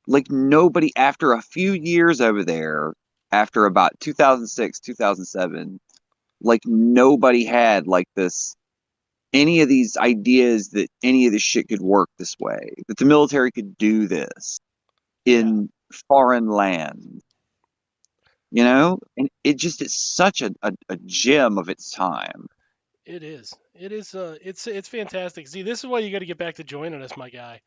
like nobody after a few years over there, after about 2006, 2007, like nobody had like this any of these ideas that any of this shit could work this way, that the military could do this in foreign lands, you know? And it's such a gem of its time. It is. It is. It's fantastic. See, this is why you got to get back to joining us, my guy,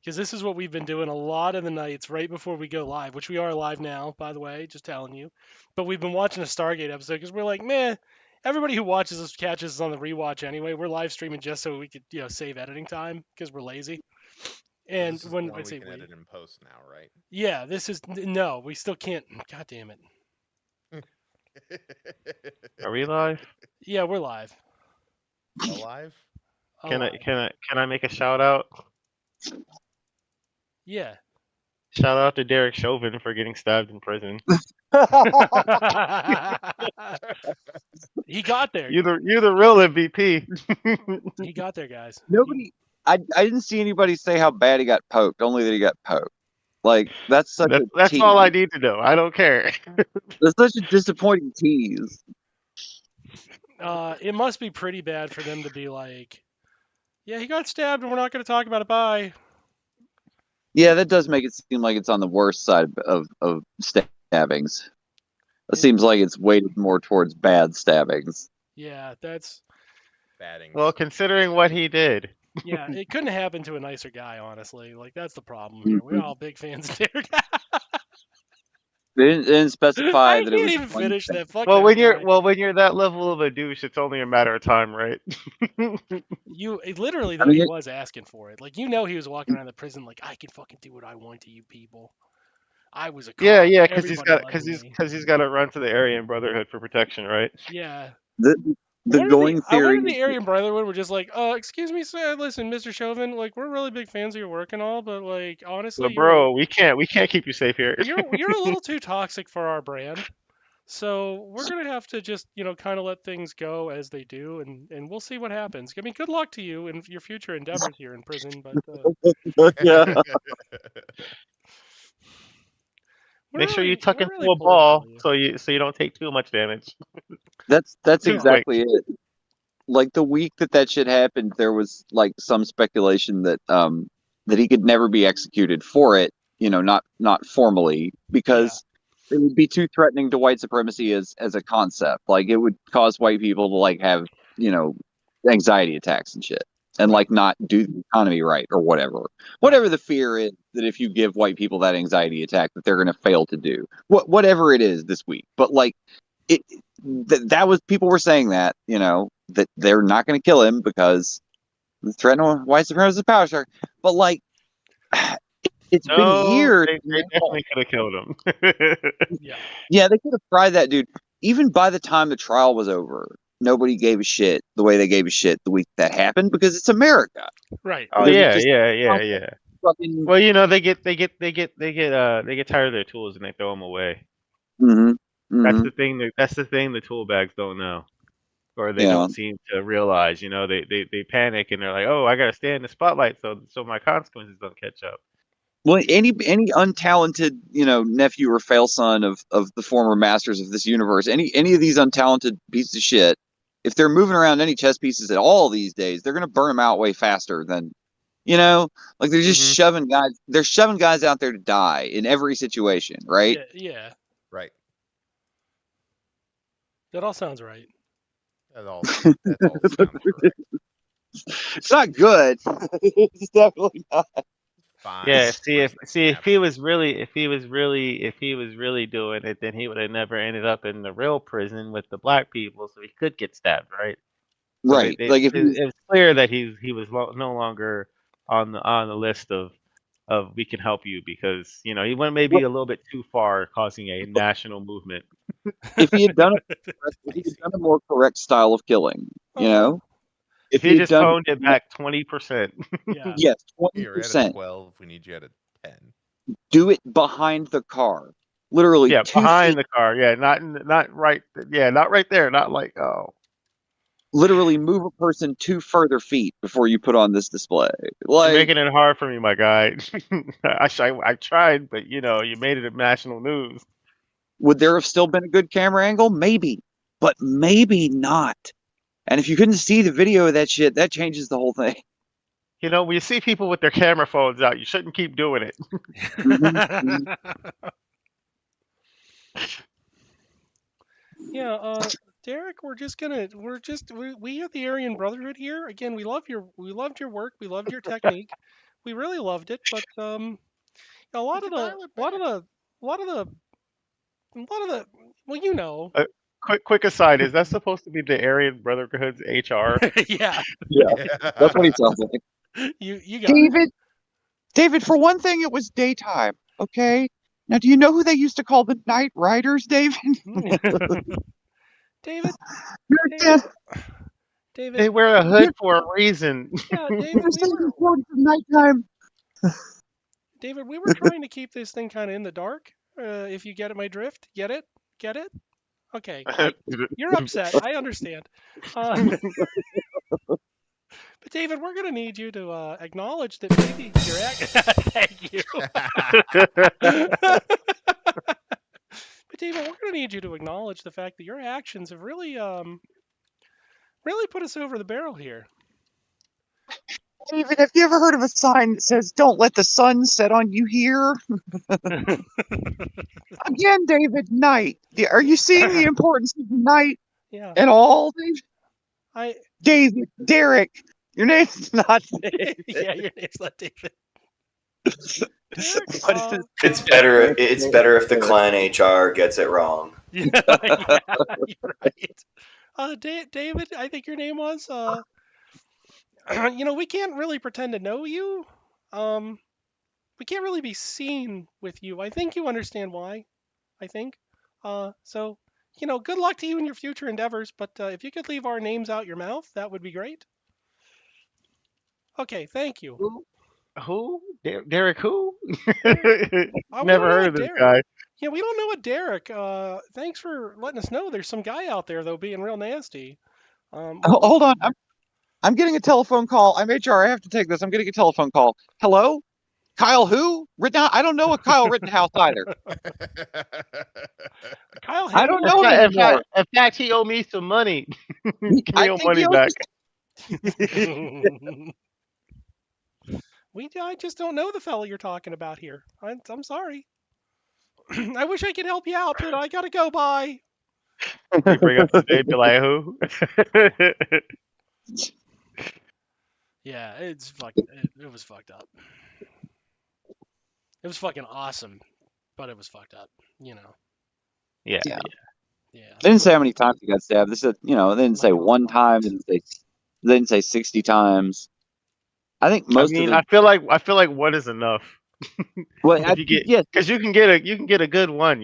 because this is what we've been doing a lot of the nights right before we go live, which we are live now, by the way, just telling you. But we've been watching a Stargate episode because we're like, man, everybody who watches us catches us on the rewatch anyway. We're live streaming just so we could, save editing time because we're lazy. So And this is the when I one we say can we, edit in post now, right? yeah, this is no, we still can't. God damn it. Are we live? Yeah, we're live. Alive? Alive. Can I make a shout out? Yeah. Shout out to Derek Chauvin for getting stabbed in prison. He got there. You're the real MVP. He got there, guys. Nobody, I didn't see anybody say how bad he got poked, only that he got poked. Like, that's such a That's all I tease. need to know. I don't care. That's such a disappointing tease. It must be pretty bad for them to be like, yeah, he got stabbed and we're not going to talk about it. Bye. Yeah, that does make it seem like it's on the worst side of stabbings. It seems like it's weighted more towards bad stabbings. Yeah, that's. Battings. Well, considering what he did. Yeah, it couldn't happen to a nicer guy, honestly. Like, that's the problem here. We're all big fans of Derek. They didn't specify I that it can't was even one finish thing. that. Fuck Well, that when guy. you're that level of a douche, it's only a matter of time, right? Literally, though, I mean, he was asking for it. Like, he was walking around the prison like, I can fucking do what I want to you people. I was a cop. Yeah, because Everybody liked me. he's got to run to the Aryan Brotherhood for protection, right? Yeah. the the going I theory wonder is the Aryan Brotherhood were just like, excuse me, sir, listen, Mr. Chauvin, like, we're really big fans of your work and all, but like, honestly, But bro, we can't keep you safe here. you're a little too toxic for our brand. So we're gonna have to just, kind of let things go as they do, and we'll see what happens. I mean, good luck to you in your future endeavors here in prison, but yeah. Make sure you tuck we're into really a pulling ball for you. so you don't take too much damage. That's Too quick. exactly it. Like the week that shit happened, there was like some speculation that he could never be executed for it, not formally, Yeah, because it would be too threatening to white supremacy as a concept. Like it would cause white people to like have, you know, anxiety attacks and shit. And right, like not do the economy right or whatever. right. Whatever the fear is that if you give white people that anxiety attack that they're gonna fail to do. Whatever it is this week. But like it that was people were saying that that they're not going to kill him because the threat of white supremacist power structure. But like, it's been No, years. they definitely could have killed him. Yeah, Yeah, they could have tried that, dude. Even by the time the trial was over, nobody gave a shit the way they gave a shit the week that happened because it's America. right. Oh Because it's yeah, just yeah. fucking. Well, they get tired of their tools and they throw them away. Mm-hmm, That's mm-hmm, the thing. That's the thing the tool bags don't know, or they yeah. don't seem to realize. They panic and they're like, "Oh, I gotta stay in the spotlight so my consequences don't catch up." Well, any untalented, nephew or fail son of the former masters of this universe, any of these untalented pieces of shit, if they're moving around any chess pieces at all these days, they're gonna burn them out way faster than, like they're just Hmm. shoving guys. They're shoving guys out there to die in every situation, right? Yeah, yeah. Right. That all sounds right. That all sounds correct. It's not good. It's definitely not. Fine. Yeah. Worst that See can if he happen. was really doing it, then he would have never ended up in the real prison with the black people, so he could get stabbed, right? So Right. Like if you, it's clear that he was no longer on the list of we can help you because he went maybe a little bit too far, causing a national movement. if he had done if he had Spicy. done a more correct style of killing, Oh, If if he he had just done honed it back 20%. yeah. yes, You're at a 20%. 12. We need you at a 10. Do it behind the car, literally Yeah, 2 feet. behind the car. Yeah, not right. Yeah, not right there. Not like oh. literally move a person 2 further feet before you put on this display. You're Like, making it hard for me, my guy. I tried, but you made it a national news. would there have still been a good camera angle? Maybe, but maybe not. And if you couldn't see the video of that shit, that changes the whole thing. When you see people with their camera phones out, you shouldn't keep doing it. Yeah, Derek, we are the Aryan Brotherhood here. Again, we loved your work, we loved your technique, we really loved it. But a lot We of can the, dial it a lot of back. the, a lot of the, a lot of the, well, you know, Quick aside, is that supposed to be the Aryan Brotherhood's HR? yeah, Yeah, that's what he Yeah. sounds like. you got David, for one thing, it was daytime. Okay. Now, do you know who they used to call the Night Riders, David? it. David, You David, understand? David, They wear a hood for a reason. yeah, You David, understand the importance of nighttime? We were trying to keep this thing kind of in the dark. If you get my drift, get it, get it. Okay, you're upset. I understand. But David, we're gonna need you to acknowledge that maybe your thank you. But David, we're gonna need you to acknowledge the fact that your actions have really put us over the barrel here. David, have you ever heard of a sign that says, "Don't let the sun set on you here"? Again, David, night. Are you seeing the importance of night Yeah, at all, David? I. David, Derek, your name's not David. Yeah, your name's not David. Derek, What is this? It's better. It's better if the clan HR gets it wrong. yeah, yeah, you're right. David, I think your name was. We can't really pretend to know you. We can't really be seen with you. I think you understand why. I think. So, good luck to you in your future endeavors. But if you could leave our names out your mouth, that would be great. Okay, thank you. Who? Derek who? We Never don't know heard a of this Derek. guy. Yeah, we don't know a Derek. Thanks for letting us know. There's some guy out there though being real nasty. Hold on. I'm getting a telephone call. I'm HR. I have to take this. I'm getting a telephone call. Hello? Kyle who? I don't know a Kyle Rittenhouse either. Kyle I don't Hamilton. know him anymore. In fact, he owed me some money. Give me I your think he money back. I just don't know the fella you're talking about here. I'm sorry. I wish I could help you out, but I gotta go. Bye. You bring up his name, be like, who? Yeah, it was fucked up. It was fucking awesome, but it was fucked up. Yeah. Yeah. Yeah. They didn't say how many times he got stabbed. They said, they didn't say Like a one lot. time. They didn't say 60 times. I think most of I feel like one is enough. well, If you get, yes, because you can get a good one,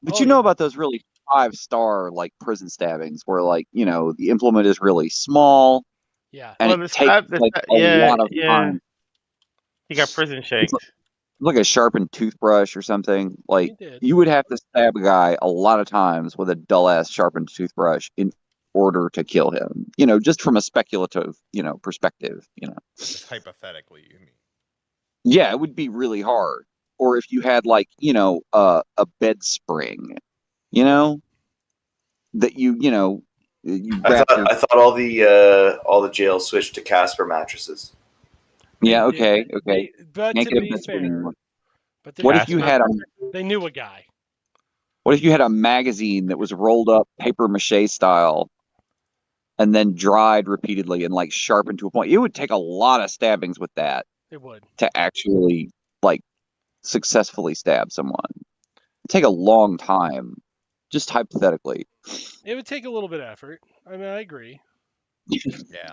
but Oh, you know yeah. about those really 5-star like prison stabbings where the implement is really small Yeah. and Well, it takes a lot of time. He got prison It's shanks. like a sharpened toothbrush or something. Like He did. you would have to stab a guy a lot of times with a dull ass sharpened toothbrush in order to kill him. Just from a speculative, perspective. Just hypothetically, you mean? Yeah, it would be really hard. Or if you had a bed spring, that you wrap your. I thought all the jails switched to Casper mattresses. Yeah, They did. okay. But Can't to get a be bed spring fair, anymore. but What if you had a they knew a guy. What if you had a magazine that was rolled up paper mache style and then dried repeatedly and sharpened to a point? It would take a lot of stabbings with that It would. to actually successfully stab someone. It'd take a long time, just hypothetically. It would take a little bit of effort. I mean, I agree. Yeah.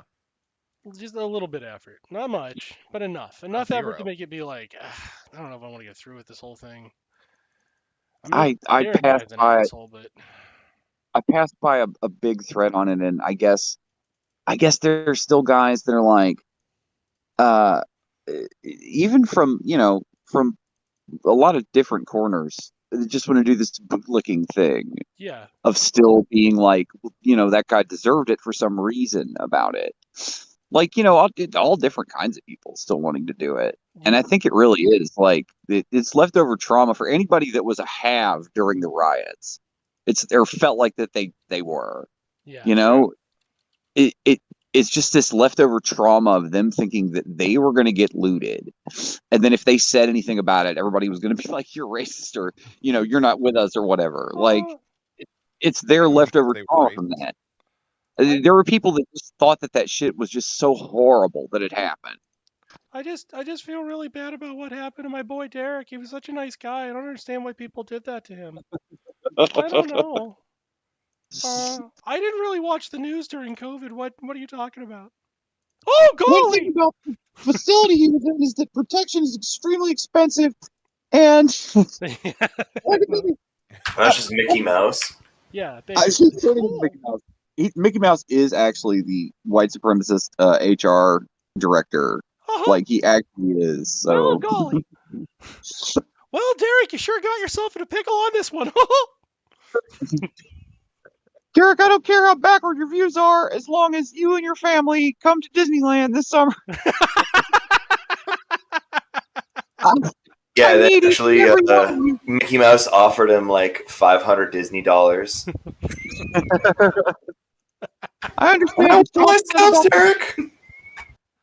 Just a little bit of effort. Not much, but enough. Enough effort to make it be like, I don't know if I want to get through with this whole thing. I mean, I Derek passed guy's an by asshole, but I passed by a big thread on it, and I guess there's still guys that are like, even from from a lot of different corners, they just want to do this bootlicking thing Yeah. of still being like, that guy deserved it for some reason about it. Like, all different kinds of people still wanting to do it. And I think it really is like it's leftover trauma for anybody that was a have during the riots. Or felt like that they were. Yeah. It's just this leftover trauma of them thinking that they were going to get looted, and then if they said anything about it, everybody was going to be like, "You're racist," or "You're not with us," or whatever. Like it's their Even because leftover they were trauma from racist. that. There were people that just thought that shit was just so horrible that it happened. I just feel really bad about what happened to my boy Derek. He was such a nice guy. I don't understand why people did that to him. I don't know. I didn't really watch the news during COVID. What are you talking about? Oh, One thing golly! about the facility he was in is that protection is extremely expensive, and That's just Mickey Mouse. Yeah, I basically. should say Mickey Mouse. Mickey Mouse is actually the white supremacist HR director. Like he actually is. So. Oh, golly. Well, Derek, you sure got yourself in a pickle on this one. Derek, I don't care how backward your views are, as long as you and your family come to Disneyland this summer. Yeah, I they need actually, every one of you. Mickey Mouse offered him like $500 Disney dollars. I understand. Derek?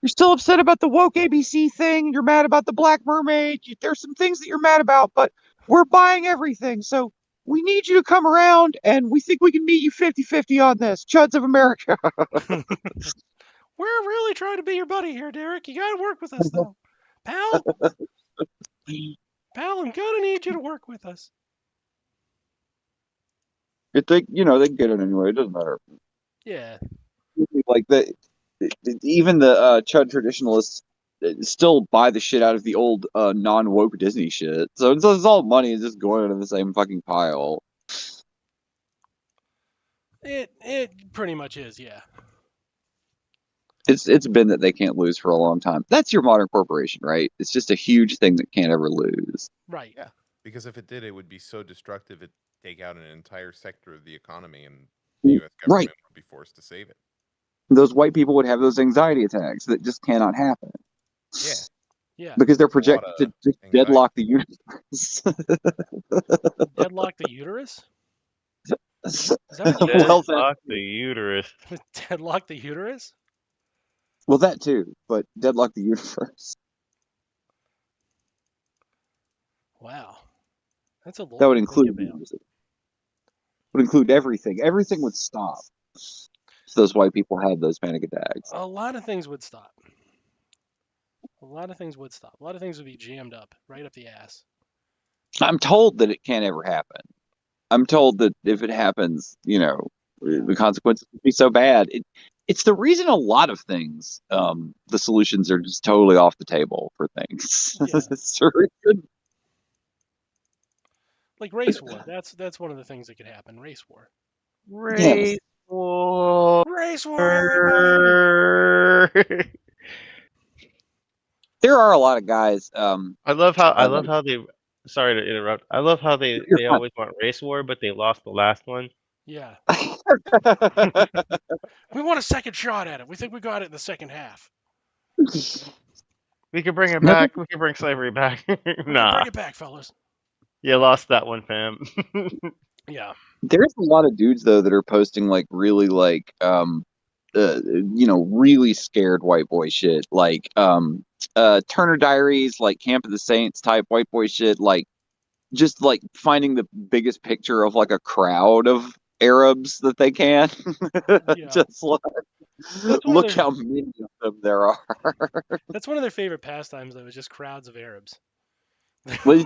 You're still upset about the woke ABC thing. You're mad about the Black Mermaid. There's some things that you're mad about, but we're buying everything. So we need you to come around, and we think we can meet you 50-50 on this. Chuds of America. We're really trying to be your buddy here, Derek. You gotta work with us, though. Pal, I'm gonna need you to work with us. If they get it anyway. It doesn't matter. Yeah. Like even the Chud traditionalists still buy the shit out of the old non-woke Disney shit. So it's all money is just going into the same fucking pile. It pretty much is, yeah. It's been that they can't lose for a long time. That's your modern corporation, right? It's just a huge thing that can't ever lose. Right. Yeah, because if it did, it would be so destructive it'd take out an entire sector of the economy, and the U.S. government would be forced to save it. Those white people would have those anxiety attacks that just cannot happen. Yeah. Yeah. Because they're projected to just deadlock the universe. Deadlock the uterus? Is that what you Deadlock the uterus. Deadlock the uterus? Well, that too, but deadlock the universe. Wow. That's a lot. That would include music. Would include everything. Everything would stop. So those white people had those panic attacks. A lot of things would stop. A lot of things would stop. A lot of things would be jammed up, right up the ass. I'm told that it can't ever happen. I'm told that if it happens, the consequences would be so bad. It's the reason a lot of things, the solutions are just totally off the table for things. Yeah. Like race war. That's one of the things that could happen. Race war. Race war. Race war, everybody. There are a lot of guys. I love how they. Sorry to interrupt. I love how they always want race war, but they lost the last one. Yeah. We want a second shot at it. We think we got it in the second half. We can bring it back. We can bring slavery back. Nah. Bring it back, fellas. You lost that one, fam. Yeah. There's a lot of dudes though that are posting like really like really scared white boy shit, like Turner Diaries, like Camp of the Saints type white boy shit, like just like finding the biggest picture of like a crowd of Arabs that they can. Yeah. Just like look how many of them there are. That's one of their favorite pastimes though, is just crowds of Arabs. Well,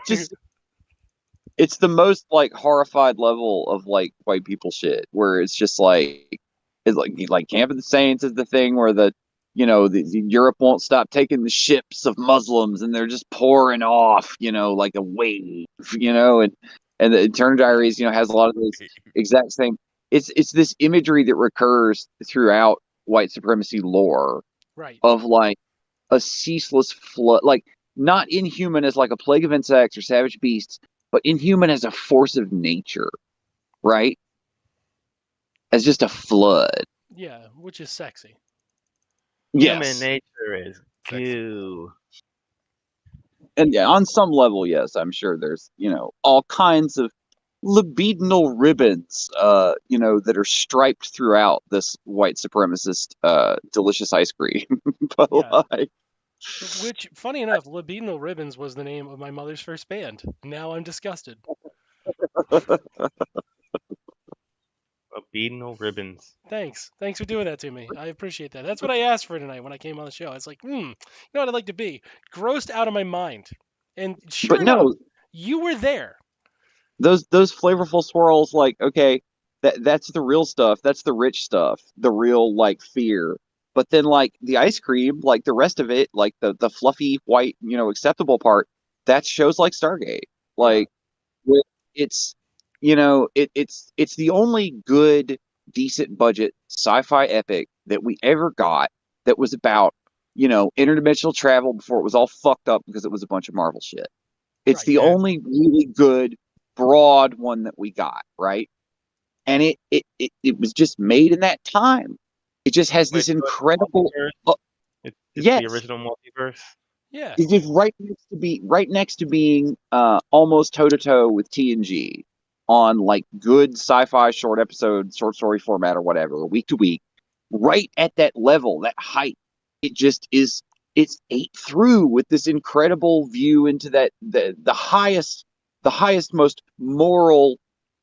it's the most like horrified level of like white people shit, where it's just like it's like Camp of the Saints is the thing where the Europe won't stop taking the ships of Muslims and they're just pouring off, like a wave, and the Turner Diaries, has a lot of those exact same. It's this imagery that recurs throughout white supremacy lore, right? Of like a ceaseless flood, like not inhuman as like a plague of insects or savage beasts, but inhuman as a force of nature, right? As just a flood. Yeah, which is sexy. Human Yes. nature is Sexy. goo. And yeah, on some level, yes, I'm sure there's, all kinds of libidinal ribbons, that are striped throughout this white supremacist, delicious ice cream. But Yeah. like, Which, funny enough, Libidinal Ribbons was the name of my mother's first band. Now I'm disgusted. Albino ribbons. Thanks. Thanks for doing that to me. I appreciate that. That's what I asked for tonight when I came on the show. It's like, you know what I'd like to be? Grossed out of my mind. And sure but enough, no, you were there. those flavorful swirls, like, okay, that's the real stuff. That's the rich stuff. The real like fear. But then like the ice cream, like the rest of it, like the fluffy white, acceptable part, that's shows like Stargate. Yeah. Like it's it's the only good decent budget sci-fi epic that we ever got that was about interdimensional travel before it was all fucked up because it was a bunch of Marvel shit. It's Right. the only really good broad one that we got, right? And it was just made in that time. It just has Wait, this so it's the incredible multiverse? It's the yes. original multiverse? Yeah. It's just right next to being almost toe to toe with TNG on like good sci-fi short episode, short story format or whatever, week to week. Right at that level, that height, it just is. It's ate through with this incredible view into that the highest, most moral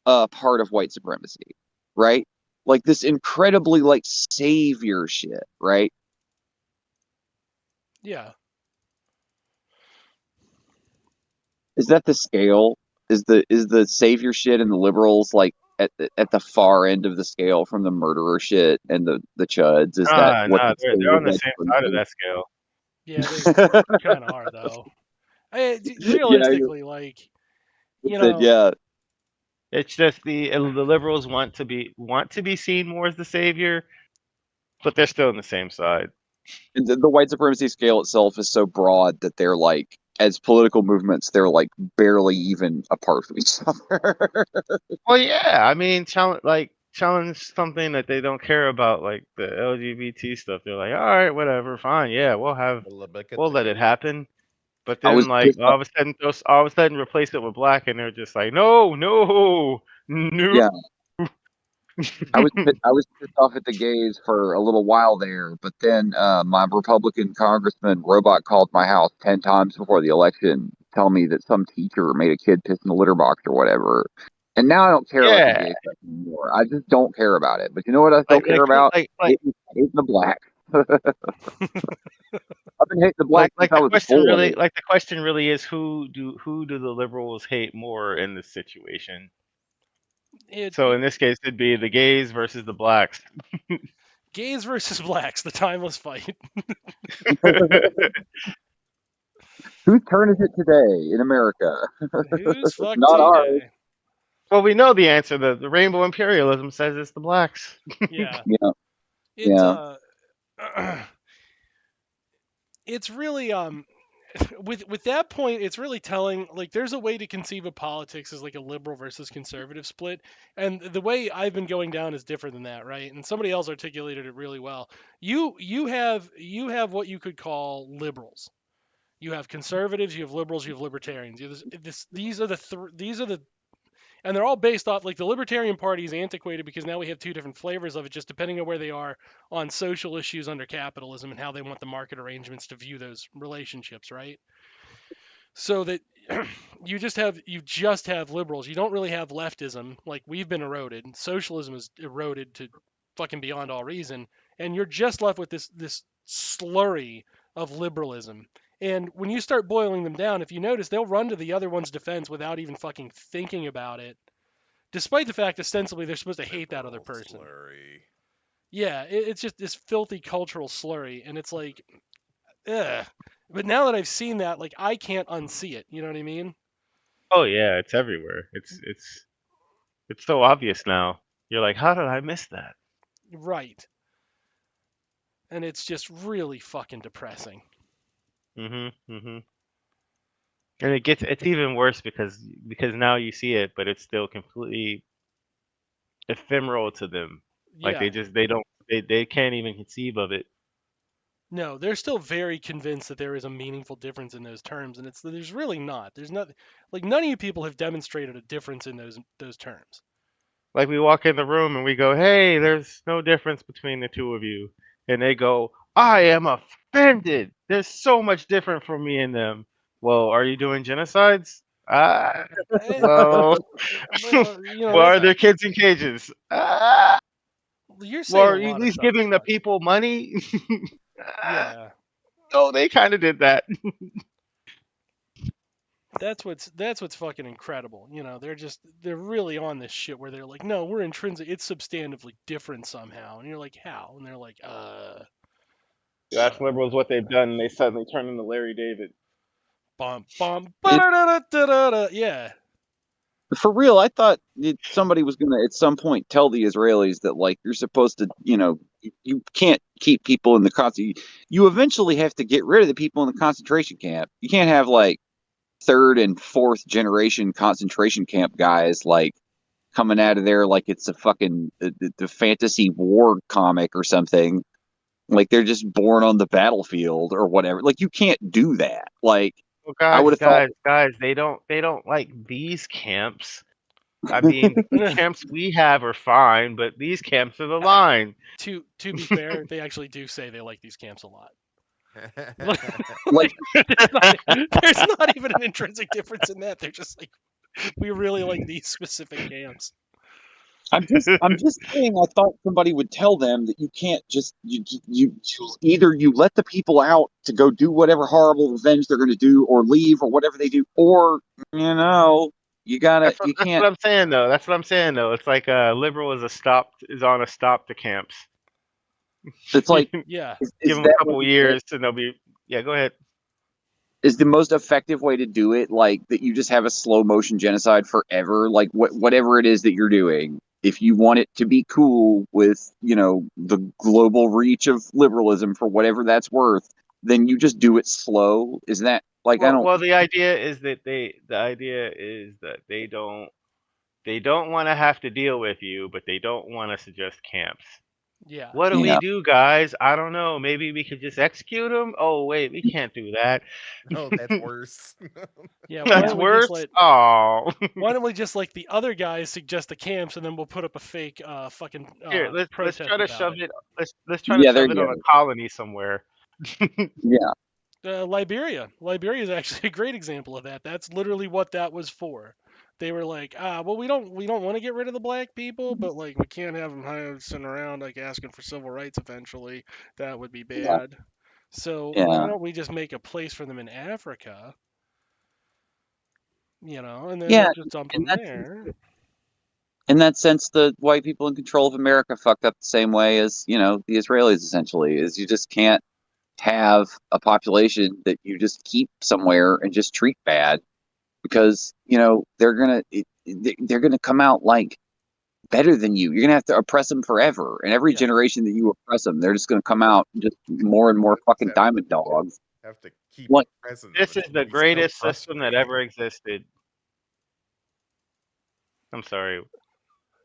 part of white supremacy, right? Like this incredibly like savior shit, right? Yeah. Is that the scale? Is the savior shit and the liberals like at the far end of the scale from the murderer shit and the chuds? Is that Nah, what nah, the they're scale on of the white same side of supremacy that scale. Yeah, they is? kind of are, though. Yeah, Realistically, like, you said know, yeah. It's just the liberals want to be seen more as the savior, but they're still on the same side. The white supremacy scale itself is so broad that they're like, as political movements, they're like barely even apart from each other. Well, yeah, I mean, challenge something that they don't care about, like the LGBT stuff. They're like, all right, whatever, fine, yeah, we'll let it happen. But I was then, like pissed off. all of a sudden, replace it with black, and they're just like, no, no, no. Yeah, I was pissed off at the gays for a little while there, but then my Republican congressman robot called my house 10 times before the election, telling me that some teacher made a kid piss in the litter box or whatever. And now I don't care about the Yeah, gay stuff anymore. I just don't care about it. But you know what I still like care about? like Hating the black. I've been hating the black since like I the was a question boy. really like the question really is who do the liberals hate more in this situation? it, So it in this case, it'd be the gays versus the blacks. gays versus blacks, the timeless fight. Whose turn is it today in America? Who's fucked Not ours. today? Well, we know the answer. The rainbow imperialism says it's the blacks. Yeah, Yeah, it's yeah. it's really with that point, it's really telling. Like, there's a way to conceive of politics as like a liberal versus conservative split, and the way I've been going down is different than that, right? And somebody else articulated it really well. You have what you could call liberals. You have conservatives, you have liberals, you have libertarians. These are the and they're all based off, like, the Libertarian Party is antiquated because now we have two different flavors of it, just depending on where they are on social issues under capitalism and how they want the market arrangements to view those relationships, right? So that you just have liberals. You don't really have leftism. Like, we've been eroded. Socialism is eroded to fucking beyond all reason, and you're just left with this slurry of liberalism. And when you start boiling them down, if you notice, they'll run to the other one's defense without even fucking thinking about it, despite the fact ostensibly they're supposed to hate that other Liberal person. slurry. Yeah, it's just this filthy cultural slurry, and it's like, ugh. But now that I've seen that, like, I can't unsee it. You know what I mean? Oh yeah, it's everywhere. It's so obvious now. You're like, how did I miss that? Right. And it's just really fucking depressing. Mm-hmm. Mm-hmm. And it's even worse because now you see it, but it's still completely ephemeral to them. Like Yeah. they can't even conceive of it. No, they're still very convinced that there is a meaningful difference in those terms, and there's really not. There's not like none of you people have demonstrated a difference in those terms. Like we walk in the room and we go, "Hey, there's no difference between the two of you," and they go, "I am offended. There's so much different from me and them." Well, are you doing genocides? Eh, Well, well, well, are that's there kids in cages? you're Well, saying a are you at lot of least stuff. giving the people money? Yeah, Oh, they kind of did that. that's what's fucking incredible. They're really on this shit where they're like, no, we're intrinsic. It's substantively different somehow, and you're like, how? And they're like, You ask liberals what they've done, and they suddenly turn into Larry David. bum bum It, ba-da-da-da-da-da. Yeah. for real, I thought somebody was gonna at some point tell the Israelis that like you're supposed to, you can't keep people in the you eventually have to get rid of the people in the concentration camp. You can't have like third and fourth generation concentration camp guys like coming out of there like it's a fucking the fantasy war comic or something. Like they're just born on the battlefield or whatever. Like you can't do that. Like Well, I would guys, have thought. they don't like these camps. I mean, the camps we have are fine, but these camps are the line. To be fair, they actually do say they like these camps a lot. Like there's not even an intrinsic difference in that. They're just like, we really like these specific camps. I'm just saying. I thought somebody would tell them that you can't just either you let the people out to go do whatever horrible revenge they're going to do, or leave, or whatever they do, or you gotta you That's can't. what I'm saying though. That's what I'm saying though. It's like liberal is on a stop to camps. It's like Yeah. Give is them a that couple years and they'll be. Yeah, go ahead. is the most effective way to do it? Like that you just have a slow motion genocide forever. Like whatever it is that you're doing. If you want it to be cool with, the global reach of liberalism for whatever that's worth, then you just do it slow. Is that like I don't Well, the idea is that they don't want to have to deal with you, but they don't want to suggest camps. Yeah. What do we yeah. do, guys? I don't know. Maybe we could just execute them. Oh wait, we can't do that. Oh, that's worse. Yeah. That's worse. Oh, why don't we just like the other guys suggest the camps, and then we'll put up a fake fucking here, let's protest try to about shove it. it. Let's try to Yeah, there shove it you on a go. colony somewhere. Yeah. Liberia. Liberia is actually a great example of that. That's literally what that was for. They were like, well, we don't want to get rid of the black people, but like we can't have them sitting around like asking for civil rights eventually. That would be Yeah. bad. So why Yeah. don't we just make a place for them in Africa? And then Yeah. we'll just dump In them that there. in that sense, the white people in control of America fucked up the same way as, the Israelis essentially, is you just can't have a population that you just keep somewhere and just treat bad because, they're gonna come out like better than you. You're gonna have to oppress them forever. And every Yeah. generation that you oppress them, they're just gonna come out just more and more fucking diamond dogs. Have to keep Like present. This is the greatest system that ever existed. I'm sorry.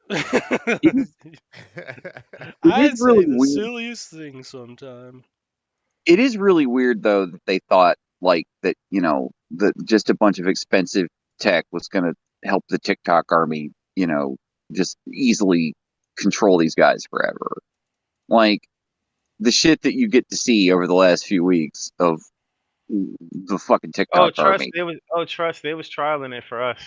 it I'd is say really the weird. silliest thing sometime. It is really weird though that they thought like that, that just a bunch of expensive tech was gonna help the TikTok army, just easily control these guys forever. Like the shit that you get to see over the last few weeks of the fucking TikTok army. They was trialing it for us.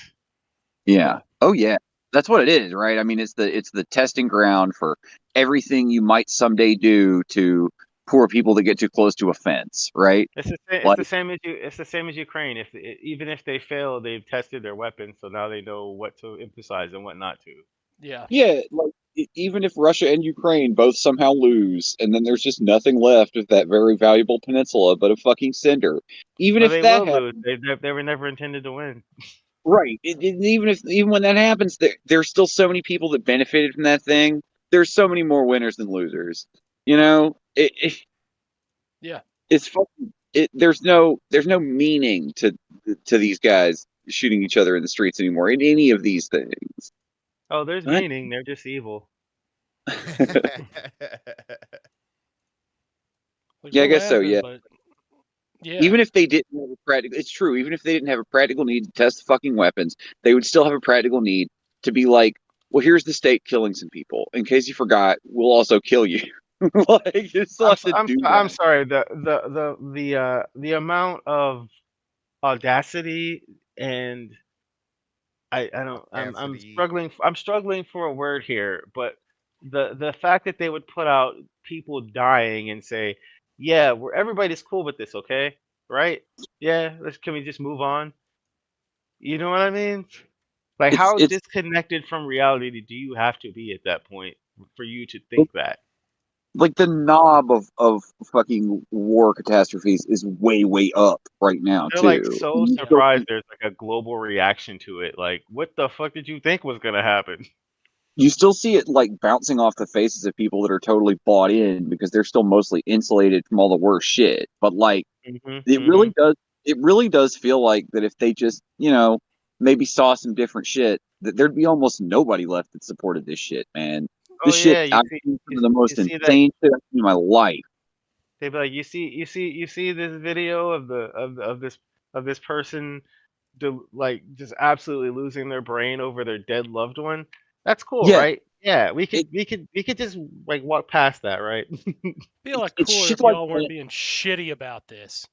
Yeah. Oh yeah. That's what it is, right? I mean, it's the testing ground for everything you might someday do to poor people that get too close to a fence, right? It's Like, the same as It's the same as Ukraine. Even if they fail, they've tested their weapons, so now they know what to emphasize and what not to. Yeah. yeah, like even if Russia and Ukraine both somehow lose, and then there's just nothing left of that very valuable peninsula but a fucking cinder. Even Well, if they that will happens, lose. They were never intended to win. right? Even when that happens, there's still so many people that benefited from that thing. There's so many more winners than losers. You know, Yeah. it's fucking there's no meaning to these guys shooting each other in the streets anymore in any of these things. Oh, there's What? meaning. They're just evil. Like, Yeah, I we're guess so. laughing, Yeah, but yeah, even if they didn't have a practical, it's true. Even if they didn't have a practical need to test the fucking weapons, they would still have a practical need to be like, well, here's the state killing some people. In case you forgot, we'll also kill you. Like, you still have to do I'm that. sorry. The amount of audacity and I don't Audacity. I'm struggling for a word here, but the fact that they would put out people dying and say, yeah, we're everybody's cool with this, okay, right? Yeah, can we just move on? You know what I mean? Like, how It's disconnected from reality do you have to be at that point for you to think that? like the knob of fucking war catastrophes is way up right now They're like too. so And surprised there's like a global reaction to it. Like, what the fuck did you think was gonna happen? you still see it like bouncing off the faces of people that are totally bought in because they're still mostly insulated from all the worst shit. But like it Hmm. really does feel like that if they just, maybe saw some different shit, that there'd be almost nobody left that supported this shit, man. Oh This shit yeah, you I've see, seen some of the most see that insane shit I've seen in my life. they'd be like, you see this video of of this person, like just absolutely losing their brain over their dead loved one. That's cool, Yeah, right? Yeah, it, we could just like walk past that, right? be a lot it's cooler shit if like y'all weren't being shitty about this.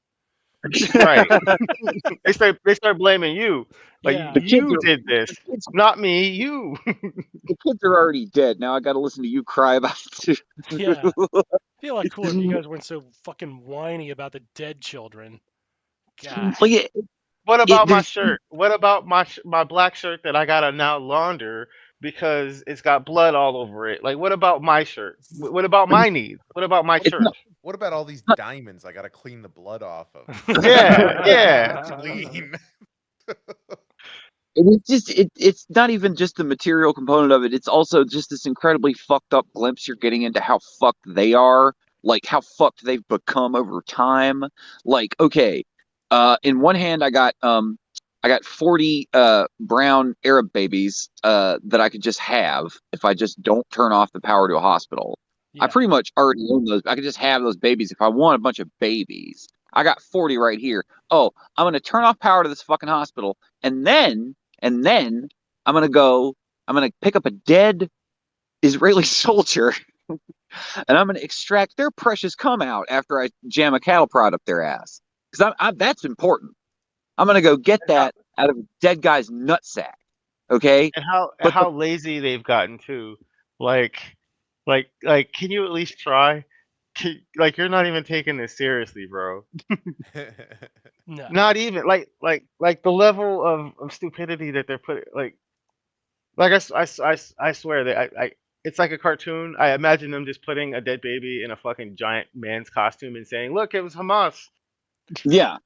Right. that. They start blaming you. Like Yeah, the kids you are did this, the kids, not me, you. the kids are already dead. Now I got to listen to you cry about it yeah. too. Be a lot cooler if you guys weren't so fucking whiny about the dead children. God. Like What it about my there's shirt? What about my black shirt that I gotta now launder because it's got blood all over it? Like, what about my shirt? What about my needs? What about my What it's not, church? what about all these diamonds I gotta clean the blood off of? Yeah, yeah. Clean. it's not even just the material component of it. It's also just this incredibly fucked up glimpse you're getting into how fucked they are, like how fucked they've become over time. Like, okay, in one hand I got 40 brown Arab babies that I could just have if I just don't turn off the power to a hospital. I Yeah. pretty much already own those. I could just have those babies if I want a bunch of babies. I got 40 right here. Oh, I'm going to turn off power to this fucking hospital and then I'm gonna pick up a dead Israeli soldier and I'm gonna extract their precious cum out after I jam a cattle prod up their ass. Because that's important. I'm gonna go get How, that out of a dead guy's nutsack. Okay? and But the how lazy they've gotten too. Like, can you at least try? Like, you're not even taking this seriously, bro. No. Not even like the level of stupidity that they're putting. Like I swear that it's like a cartoon. I imagine them just putting a dead baby in a fucking giant man's costume and saying, "Look, it was Hamas." yeah,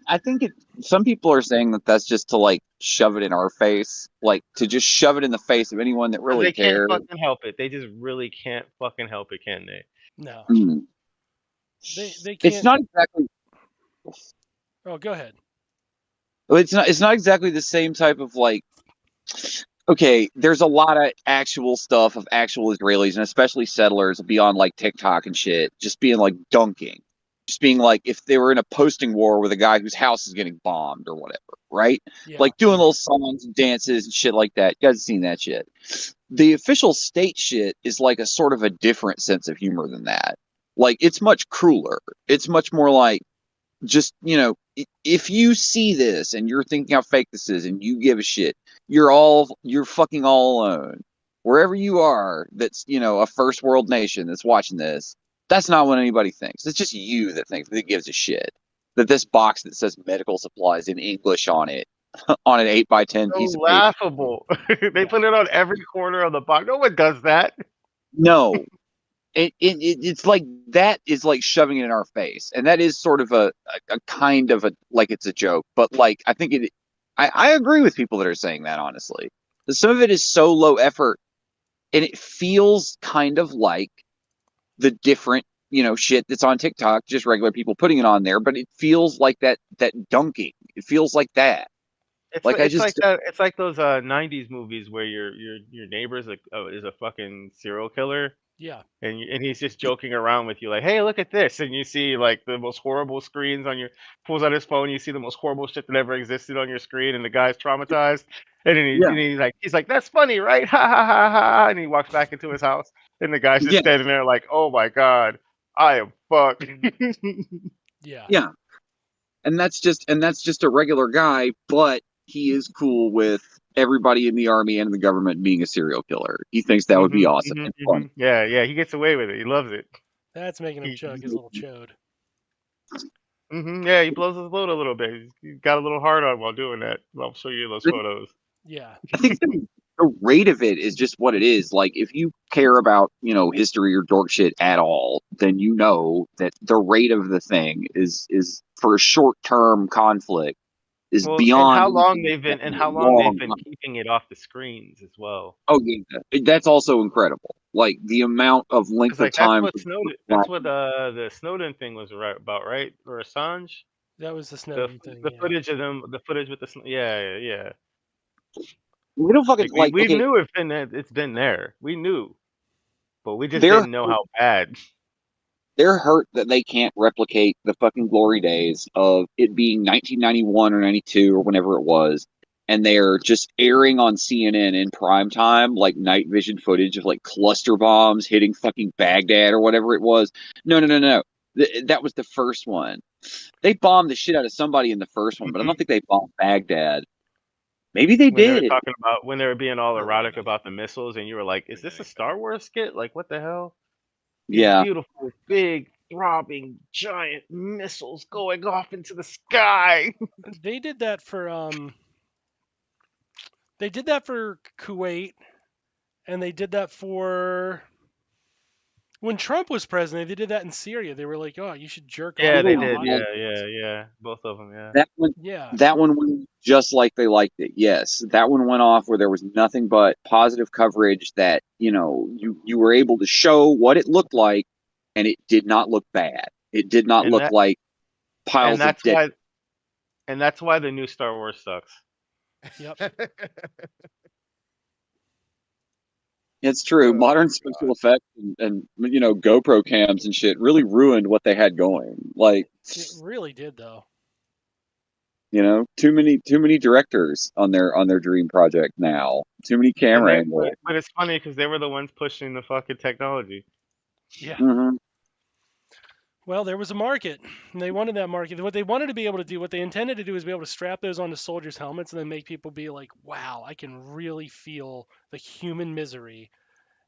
I think some people are saying that that's just to like shove it in our face, like to just shove it in the face of anyone that Because really they can't cares. fucking help it. They just really can't fucking help it, can they? No. Mm. They It's can't. not exactly. Oh, go ahead. It's not exactly the same type of like okay, there's a lot of actual stuff of actual Israelis and especially settlers beyond like TikTok and shit, just being like dunking. Just being like if they were in a posting war with a guy whose house is getting bombed or whatever, right? Yeah. Like doing little songs and dances and shit like that. You guys have seen that shit. The official state shit is like a sort of a different sense of humor than that. Like it's much crueler. It's much more like just if you see this and you're thinking how fake this is and you give a shit, you're fucking all alone wherever you are. That's a first world nation that's watching this. That's not what anybody thinks. It's just you that thinks that gives a shit that this box that says medical supplies in English on it on an 8x10 So piece of paper. laughable. They Yeah. put it on every corner of the box. No one does that. No, it's like that is like shoving it in our face, and that is sort of a kind of a like it's a joke, but like I think I agree with people that are saying that honestly. Some of it is so low effort, and it feels kind of like the different shit that's on TikTok, just regular people putting it on there, but it feels like that dunking. It feels like that. Like I It's like just that. It's like those '90s movies where your neighbor is a fucking serial killer, Yeah. and he's just joking around with you like, hey, look at this, and you see like the most horrible screens on your pulls out his phone, you see the most horrible shit that ever existed on your screen, and the guy's traumatized, and then yeah, he's like that's funny, right? Ha ha ha ha, and he walks back into his house, and the guy's just yeah, standing there like, oh my god, I am fucked. Yeah. yeah. And that's just a regular guy, but he is cool with everybody in the army and the government being a serial killer. He thinks that would be awesome and fun. Yeah, yeah, he gets away with it. He loves it. That's making him He, chug his little chode. yeah, he blows his load a little bit. He's got a little hard on while doing that. I'll show you those photos. Yeah. I think the rate of it is just what it is. Like, if you care about, history or dork shit at all, then you know that the rate of the thing is for a short term conflict is Well, and beyond how long anything they've been that's and how long they've long. been keeping it off the screens as well. Oh yeah, that's also incredible. Like the amount of Because length of like that's time. what Snowden. That's what the Snowden thing was about, right? Or Assange. That was the The Snowden thing. the Yeah. footage of them, the footage with the yeah, yeah, yeah. We don't fucking Like like. we Okay, knew it's been there. We knew, but we just they're didn't know how bad. they're hurt that they can't replicate the fucking glory days of it being 1991 or 92 or whenever it was, and they're just airing on CNN in prime time like night vision footage of like cluster bombs hitting fucking Baghdad or whatever it was. No, no, no, no. That was the first one. They bombed the shit out of somebody in the first one, but I don't think they bombed Baghdad. Maybe they When they were did. talking about when they were being all Or one of erotic them. about the missiles, and you were like, "Is this a Star Wars skit? Like, what the hell? These Yeah. beautiful, big, throbbing, giant missiles going off into the sky." They did that for Kuwait, and they did that for when Trump was president. They did that in Syria. They were like, "Oh, you should jerk Yeah, off they into Ooh, did. hot." yeah. Yeah, yeah, yeah. Both of them. Yeah. That one, Yeah. that one went just like they liked it. Yes, that one went off where there was nothing but positive coverage that you were able to show what it looked like, and it did not look bad. It did not And look that like and piles of that's dead. why and that's why the new Star Wars sucks. Yep. It's true. Oh Modern special God. effects and GoPro cams and shit really ruined what they had going. Like It really did though. too many directors on their dream project now. Too many And camera they angles. but it's funny because they were the ones pushing the fucking technology. Yeah. Hmm. Well, there was a market, and they wanted that market. What they wanted to be able to do, what they intended to do, is be able to strap those onto soldiers' helmets and then make people be like, "Wow, I can really feel the human misery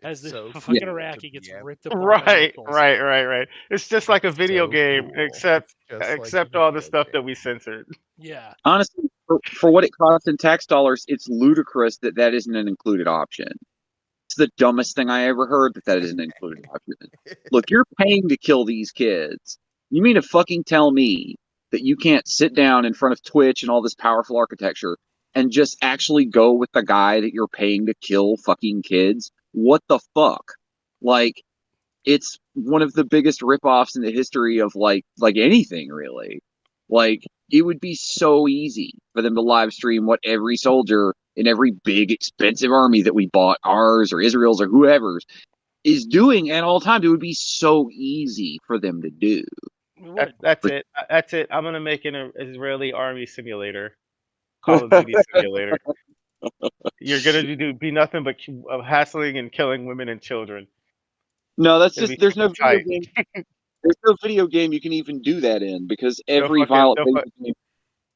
as It's the so Yeah. fucking cool to Iraqi gets be able. ripped apart by Right, missiles." right, right, right. It's just like a It's video so game, cool. It's just like a except all the video stuff that we game. censored. Yeah. Honestly, for what it costs in tax dollars, it's ludicrous that that isn't an included option. It's the dumbest thing I ever heard that isn't an included option. Look, you're paying to kill these kids. You mean to fucking tell me that you can't sit down in front of Twitch and all this powerful architecture and just actually go with the guy that you're paying to kill fucking kids? What the fuck? Like, it's one of the biggest ripoffs in the history of like anything really. Like it would be so easy for them to live stream what every soldier in every big expensive army that we bought, ours or Israel's or whoever's, is doing at all times. It would be so easy for them to do. It would. That's But it. That's it. I'm gonna make an Israeli army simulator, Call of Duty simulator. You're gonna be nothing but hassling and killing women and children. no, that's It'll just be super tight. there's no video game you can even do that in because They'll every fucking violent video game we'll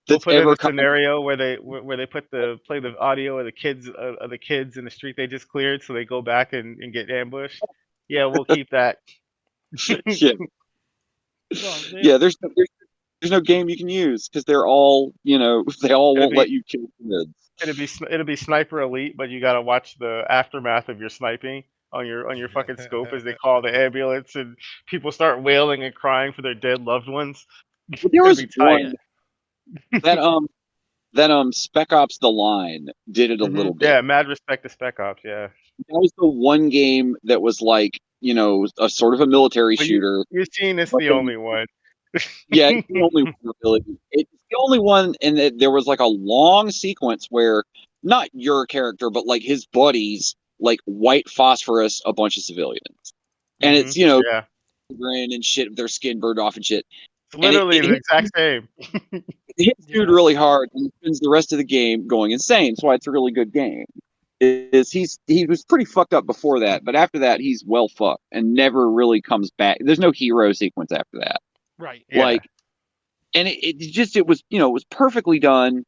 that's put in ever a come. scenario where they play the audio of the kids in the street they just cleared, so they go back and get ambushed. Yeah, we'll keep that. Yeah, Well, yeah. There's no game you can use because they're all they all it'll won't let be you kill kids. it'll be sniper elite, but you gotta watch the aftermath of your sniping on your fucking scope as they call the ambulance and people start wailing and crying for their dead loved ones. But there It'll was be tight. yeah. one that Spec Ops: The Line did it a little bit. Yeah, mad respect to Spec Ops. Yeah. That was the one game that was like, a sort of a military But shooter. you're seeing it's But the then, only one. yeah, it's the only one really. It's the only one, and there was like a long sequence where not your character, but like his buddies, like white phosphorus a bunch of civilians, and it's Yeah. grin and shit, their skin burned off and shit, It's and literally the exact same. it hits dude Yeah. really hard, and he spends the rest of the game going insane. That's why it's a really good game. He was pretty fucked up before that, but after that he's well fucked and never really comes back. There's no hero sequence after that. Right. Yeah. Like, and it was it was perfectly done,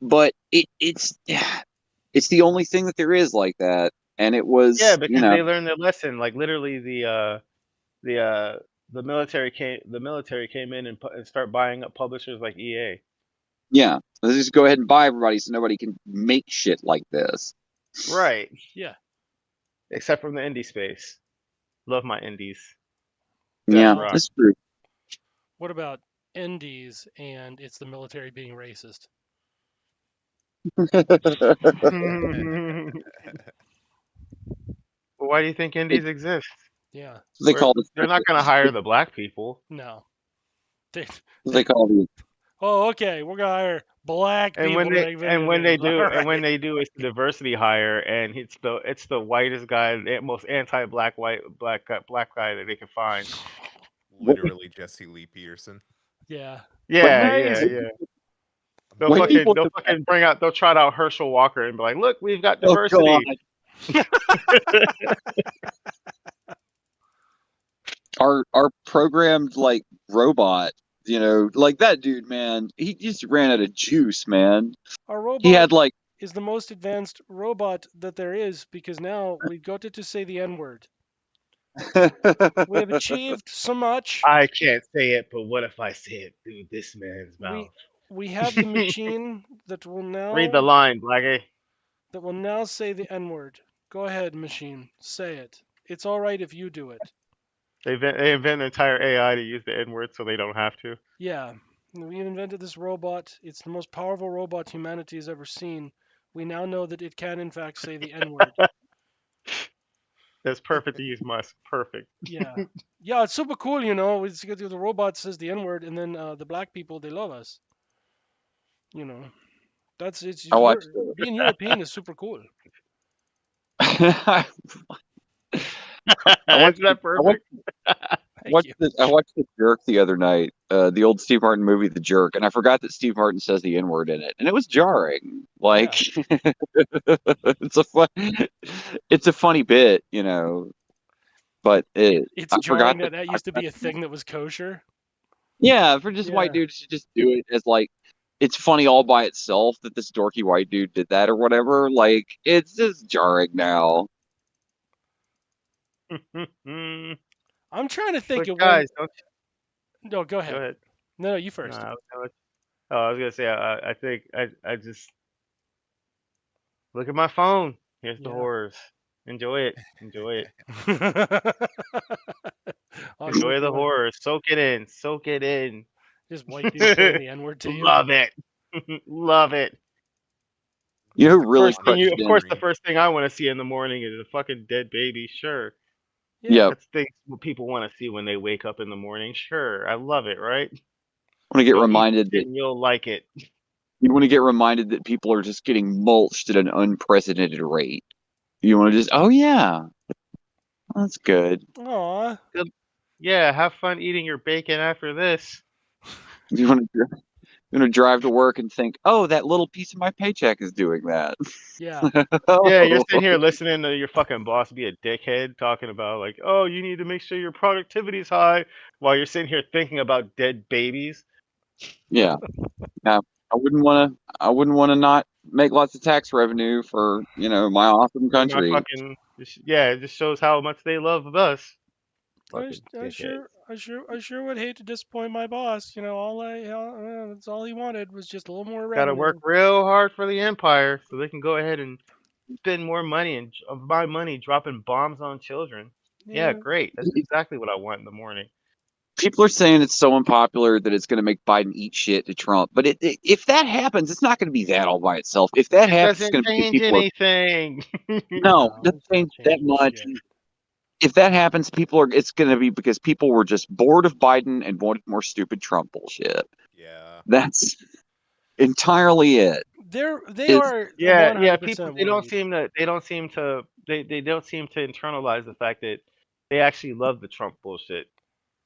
but it's the only thing that there is like that, and it was Yeah, because they learned their lesson. Like literally, the military came in and start buying up publishers like EA. yeah. Let's just go ahead and buy everybody so nobody can make shit like this. Right. Yeah. Except from the indie space. Love my indies. Yeah, rock. that's true. What about indies and it's the military being racist? Why do you think indies exist? Yeah. They call it. They're not going to hire the black people. No. They call the. Oh, okay. We're gonna hire black And people. when they do, All right. it's the diversity hire, and it's the whitest guy, the most anti-black black guy that they can find. Literally Jesse Lee Peterson. Yeah. Yeah. They'll White people fucking they'll trot out Herschel Walker and be like, look, we've got Oh, diversity. our programmed like robot, like that dude, man, he just ran out of juice, man. Our robot He had like is the most advanced robot that there is because now we've got it to say the N-word. We have achieved so much. I can't say it, but what if I say it through this man's mouth? We have the machine that will now Read the line, Blackie. that will now say the N-word. Go ahead, machine. Say it. It's all right if you do it. They invent an entire AI to use the N-word so they don't have to. Yeah. We invented this robot. It's the most powerful robot humanity has ever seen. We now know that it can, in fact, say the N-word. That's perfect to use Musk. Perfect. Yeah. Yeah, it's super cool, you know. It's good the robot says the N-word, and then the black people, they love us. You know. I watched it. Being European is super cool. I Isn't that perfect? Thank you. I watched The Jerk the other night, the old Steve Martin movie, The Jerk, and I forgot that Steve Martin says the N-word in it, and it was jarring. Like, it's a funny bit, but It's I jarring forgot that used to be a thing that was kosher. yeah, for just Yeah. white dudes to just do it as like it's funny all by itself that this dorky white dude did that or whatever. Like, it's just jarring now. I'm trying to think But of guys, when. No, go ahead. go ahead. No, you first. I was gonna say I think I just look at my phone. Here's the Yeah. horrors. Enjoy it. Enjoy it. Oh, Enjoy so the boy. horror. Soak it in. Soak it in. Just white dude saying the N-word to you. Love it. Love it. You know, Just who the really First thing crushed of in. course, the first thing I want to see in the morning is a fucking dead baby. Sure. Yeah, That's things what people want to see when they wake up in the morning. Sure. I love it, right? I want to get You'll eat reminded it that and you'll like it. you want to get reminded that people are just getting mulched at an unprecedented rate. You want to just, oh yeah, that's good. Aw. Yeah, have fun eating your bacon after this. You want to drive to work and think, oh, that little piece of my paycheck is doing that. Yeah. Yeah, you're sitting here listening to your fucking boss be a dickhead talking about like, oh, you need to make sure your productivity is high while you're sitting here thinking about dead babies. Yeah. Yeah. I wouldn't want to not make lots of tax revenue for, my awesome For my country. fucking yeah, it just shows how much they love us. I Fucking dickhead. sure would hate to disappoint my boss. You know, that's all he wanted was just a little more Got to revenue. work real hard for the empire so they can go ahead and spend more money and of my money dropping bombs on children. Yeah, great. That's exactly what I want in the morning. People are saying it's so unpopular that it's going to make Biden eat shit to Trump. But if that happens, it's not going to be that all by itself. If that It happens, it's doesn't going to be change people are anything. no, it No, doesn't it's not change that changing much. shit. If that happens, it's going to be because people were just bored of Biden and wanted more stupid Trump bullshit. Yeah. That's entirely it. They Is are Yeah. People 100% they don't worried. seem to they don't seem to internalize the fact that they actually love the Trump bullshit.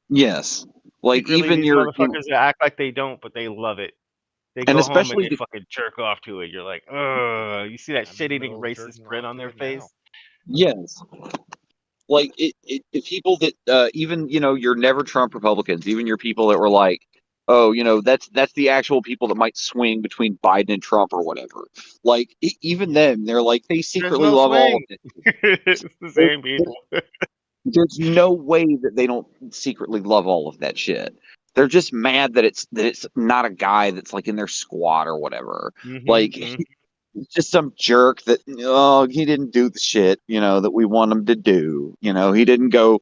yes, like Secretly, even these your motherfuckers that act like they don't, but they love it. They and go home and especially they fucking jerk off to it. You're like, ugh. You see that I'm in the shit-eating middle of racist jerking grin off on to their it now. face. yes, like the people that even your never Trump Republicans, even your people that were like, oh, that's the actual people that might swing between Biden and Trump or whatever. Like even Yeah. them, they're like they There's secretly no love all of swing. it. It's the There- same people. There's no way that they don't secretly love all of that shit. They're just mad that it's not a guy that's like in their squad or whatever. Like Mm-hmm. he's just some jerk that he didn't do the shit that we want him to do. He didn't go.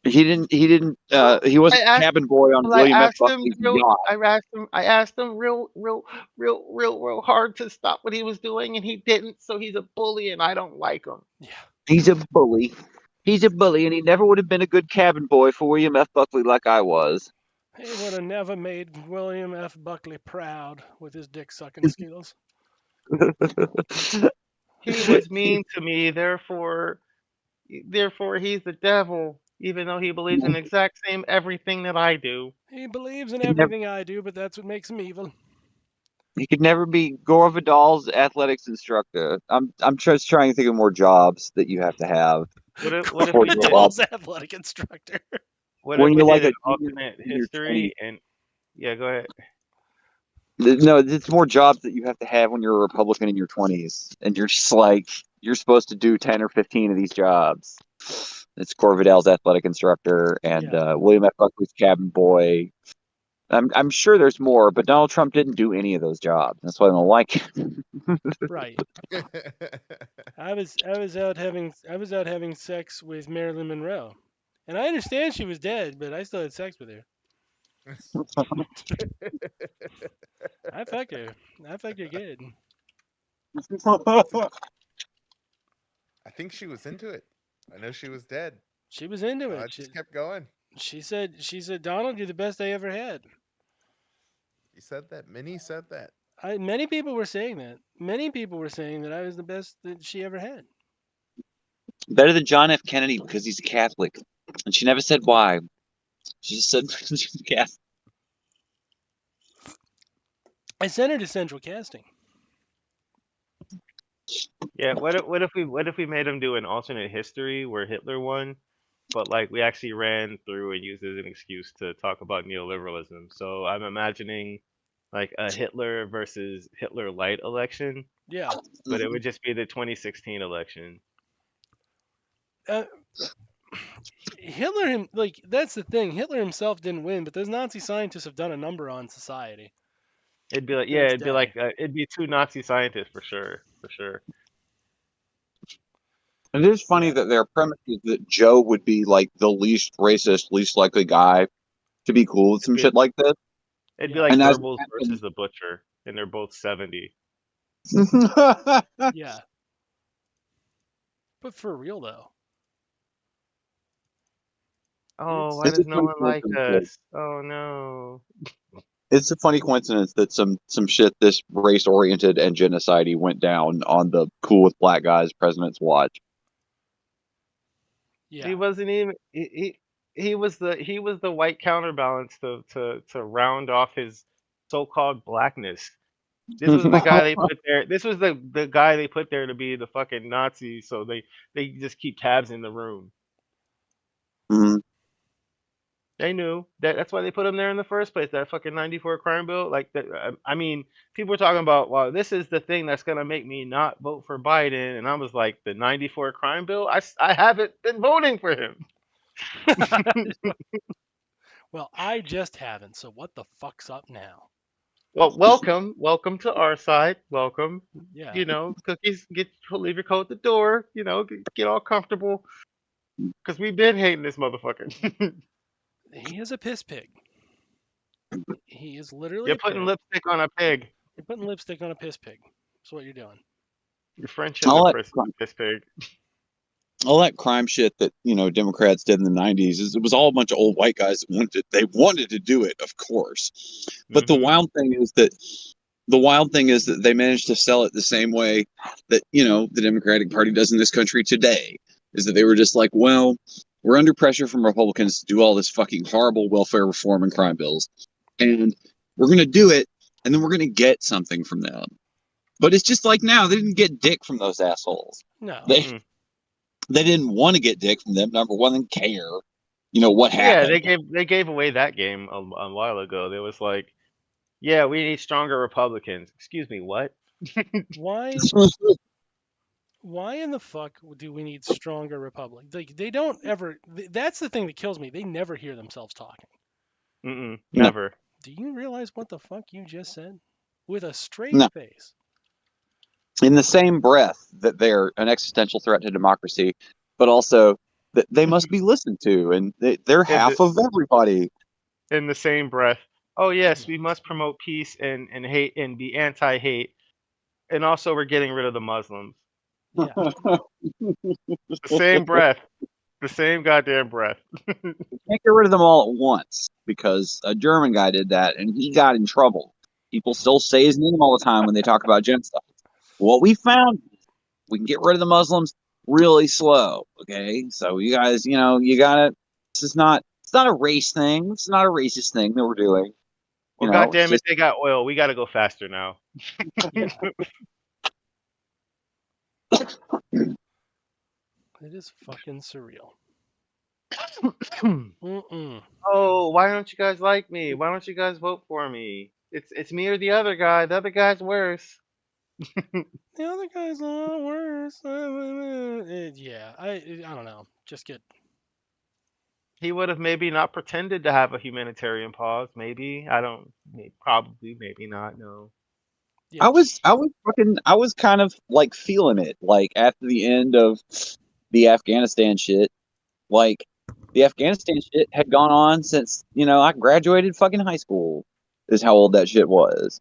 He I wasn't asked. cabin boy on Well, William F. Buckley's yacht. I asked him real hard to stop what he was doing, and he didn't. So he's a bully, and I don't like him. Yeah. He's a bully. He's a bully, and he never would have been a good cabin boy for William F. Buckley like I was. He would have never made William F. Buckley proud with his dick sucking skills. He was mean to me, therefore he's the devil, even though he believes in the exact same everything that I do. He believes in He never, everything I do, but that's what makes him evil. he could never be Gore Vidal's athletics instructor. I'm just trying to think of more jobs that you have to have What if before we you're did allowed. Vidal's athletic instructor. When you're like an a junior alternate in your history 20s. and yeah, go ahead. No, it's more jobs that you have to have when you're a Republican in your 20s, and you're just like you're supposed to do 10 or 15 of these jobs. It's Corvidell's athletic instructor and Yeah. William F. Buckley's cabin boy. I'm sure there's more, but Donald Trump didn't do any of those jobs. That's why I don't like him. Right. I was out having sex with Marilyn Monroe, and I understand she was dead, but I still had sex with her. I fucked her. I fucked her good. I think she was into it. I know she was dead. She was into I it. just kept going. She said, Donald, you're the best I ever had. He said that. Minnie said that. Many people were saying that. Many people were saying that I was the best that she ever had. Better than John F. Kennedy because he's a Catholic, and she never said why. She just said she's a Catholic. I sent her to Central Casting. Yeah, what if we made him do an alternate history where Hitler won, but like we actually ran through and used it as an excuse to talk about neoliberalism. So I'm imagining like a Hitler versus Hitler light election, Yeah. but it would just be the 2016 election. Uh, Hitler, that's the thing. Hitler himself didn't win, but those Nazi scientists have done a number on society. It'd be like To this it'd be day. like it'd be two Nazi scientists for sure. It is funny Yeah. that their premise is that Joe would be like the least racist, least likely guy to be cool with some shit like this. It'd be Yeah. like And as Goebbels versus the Butcher, and they're both 70. Yeah. But for real though. Oh, why it's a does no funny one like coincidence. us? Oh no. It's a funny coincidence that some shit this race oriented and genocidey went down on the cool with black guys president's watch. Yeah. He wasn't even he was the white counterbalance to round off his so-called blackness. This was the guy they put there. This was the guy they put there to be the fucking Nazi, so they just keep tabs in the room. Mhm. They knew that's why they put him there in the first place. That fucking 94 crime bill, like that. I mean, people were talking about, well, this is the thing that's gonna make me not vote for Biden, and I was like, the 94 crime bill. I haven't been voting for him. Well, I just haven't. So what the fuck's up now? Well, welcome to our side. Welcome. Yeah. You know, cookies. Leave your coat at the door. You know, get all comfortable. Cause we've been hating this motherfucker. He is a piss pig. He is literally You're a putting pig. lipstick on a pig. You're putting lipstick on a piss pig. That's what you're doing. Your friendship All with that, piss pig. all that crime shit that Democrats did in the '90s it was all a bunch of old white guys that wanted to do it, of course. But the Mhm. wild thing is that they managed to sell it the same way that the Democratic Party does in this country today. Is that they were just like, well, we're under pressure from Republicans to do all this fucking horrible welfare reform and crime bills, and we're gonna do it, and then we're gonna get something from them. But it's just like now they didn't get dick from those assholes. No. They didn't want to get dick from them. Number one, didn't care. What Yeah, happened. they gave away that game a while ago. They was like, yeah, we need stronger Republicans. Excuse me, what? Why in the fuck do we need stronger Republic? They don't ever. That's the thing that kills me. They never hear themselves talking. No, Never. Do you realize what the fuck you just said? With a straight no. face. In the same breath that they're an existential threat to democracy, but also that they must be listened to, and they're In half of everybody. the same breath. Oh yes, we must promote peace and hate and be anti-hate, and also we're getting rid of the Muslims. Yeah. The same breath. The same goddamn breath. You can't get rid of them all at once because a German guy did that and he got in trouble. People still say his name all the time when they talk about genocide. What we found, we can get rid of the Muslims really slow. Okay, so you guys, you gotta. It's not a race thing. It's not a racist thing that we're doing. Well, It's goddamn it, just they got oil. We got to go faster now. Yeah. It is fucking surreal. Mm-mm. Oh, why don't you guys like me? Why don't you guys vote for me? It's me or the other guy. The other guy's worse. The other guy's a lot worse. Yeah, I don't know. Just get. He would have maybe not pretended to have a humanitarian pause. Maybe I don't. Probably, maybe not. No. Yeah. I was kind of like feeling it, like after the end of the Afghanistan shit. Like the Afghanistan shit had gone on since I graduated fucking high school. Is how old that shit was.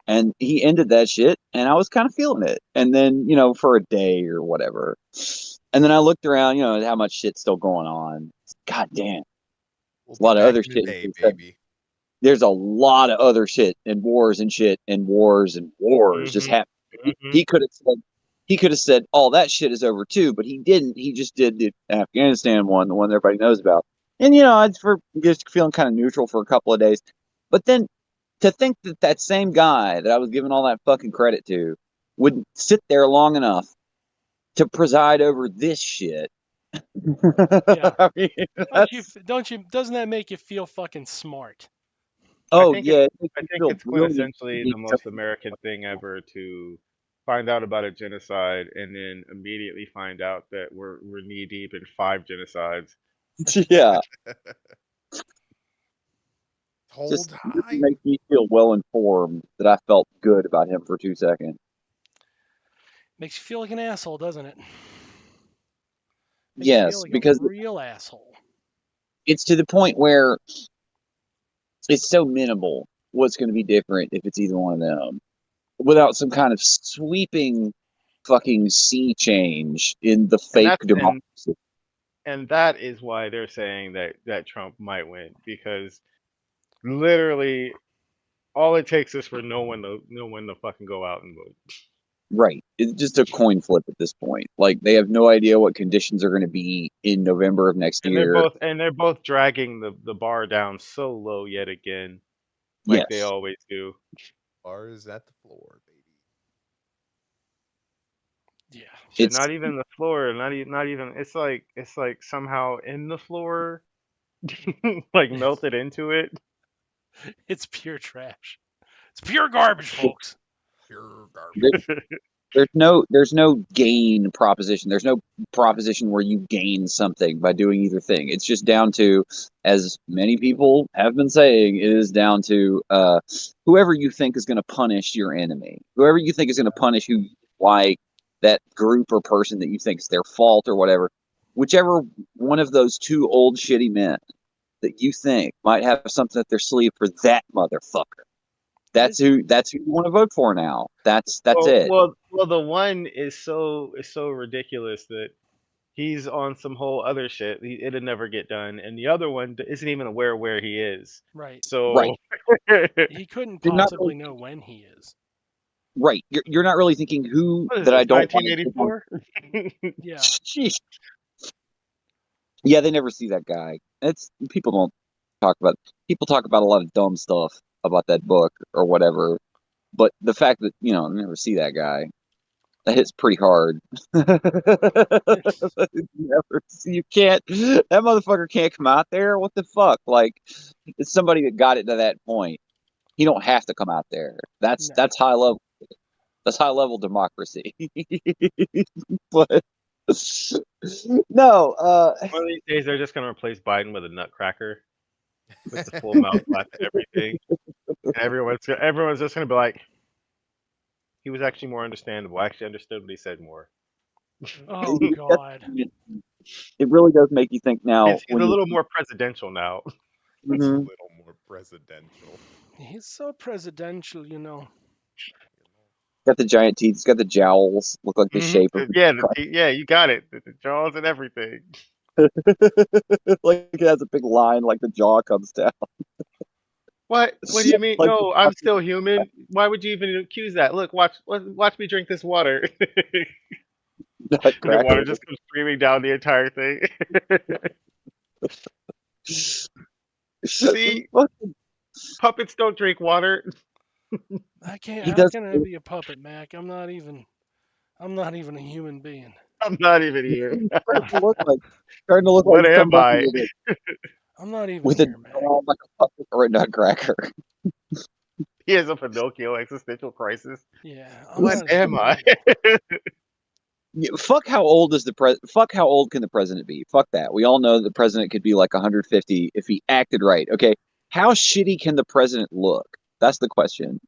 And he ended that shit, and I was kind of feeling it. And then, for a day or whatever. And then I looked around, how much shit's still going on. God damn. We'll A lot be of back other in the shit. day, baby. There's a lot of other shit and wars and shit and wars and wars just happening. He could have said all that shit is over too, but he didn't. He just did the Afghanistan one, the one that everybody knows about. And I'd for just feeling kind of neutral for a couple of days. But then to think that that same guy that I was giving all that fucking credit to would sit there long enough to preside over this shit. Yeah. I mean, Doesn't that make you feel fucking smart? oh I think yeah, it's quintessentially the most American thing ever to find out about a genocide and then immediately find out that we're knee deep in 5 genocides. yeah. Whole Just time. makes me feel well informed that I felt good about him for 2 seconds. Makes you feel like an asshole, doesn't it? Makes Yes, you feel like because a real asshole. it's to the point where it's so minimal what's going to be different if it's either one of them without some kind of sweeping fucking sea change in the And fake that's democracy. and that is why they're saying that Trump might win, because literally all it takes is for no one to fucking go out and vote. Right. It's just a coin flip at this point. Like they have no idea what conditions are going to be in November of next And year. they're both dragging the bar down so low yet again, like they Yes. always do. Bars at the floor, baby. Yeah. Shit, It's not even the floor, not even. It's like somehow in the floor, like melted into it. It's pure trash. It's pure garbage, folks. Pure there- garbage. there's no gain proposition. There's no proposition where you gain something by doing either thing. It's just down to, as many people have been saying, it is down to whoever you think is going to punish your enemy, whoever you think is going to punish who you like, that group or person that you think is their fault or whatever, whichever one of those two old shitty men that you think might have something up their sleeve for that motherfucker. That's who you want to vote for now. That's it. Well, the one is so ridiculous that he's on some whole other shit. It'll never get done, and the other one isn't even aware where he is. Right. So He couldn't You're not possibly know when he is. right. You're not really thinking who what is that I this, don't 1984? Yeah. Sheesh. Yeah, they never see that guy. It's people don't talk about. People talk about a lot of dumb stuff about that book or whatever, but the fact that you never see that guy, that hits pretty hard. You can't. That motherfucker can't come out there. What the fuck? Like, it's somebody that got it to that point. He don't have to come out there. That's high level. That's high level democracy. But no. One of these days, they're just gonna replace Biden with a nutcracker, with the full mouth flap and everything, and everyone's just gonna be like, he was actually more understandable. I actually understood what he said more. Oh God. It really does make you think now. He's a little more presidential now. It's a little more presidential. He's so presidential, you know. Got the giant teeth. He's got the jowls. Look like the shape of. Yeah, you got it. The jaws and everything. Like it has a big line, like the jaw comes down. What do you mean? Like No, I'm still human. Why would you even accuse that? Look, watch me drink this water. The water just comes streaming down the entire thing. See, puppets don't drink water. I can't. How can I be a puppet, Mac? I'm not even a human being. I'm not even here. Starting to look What like am I? I'm not even with here, a Mac. like a puppet or a nutcracker. He has a Pinocchio existential crisis. Yeah. What am I? Yeah, fuck how old is fuck how old can the president be? Fuck that. We all know the president could be like 150 if he acted right. Okay. How shitty can the president look? That's the question.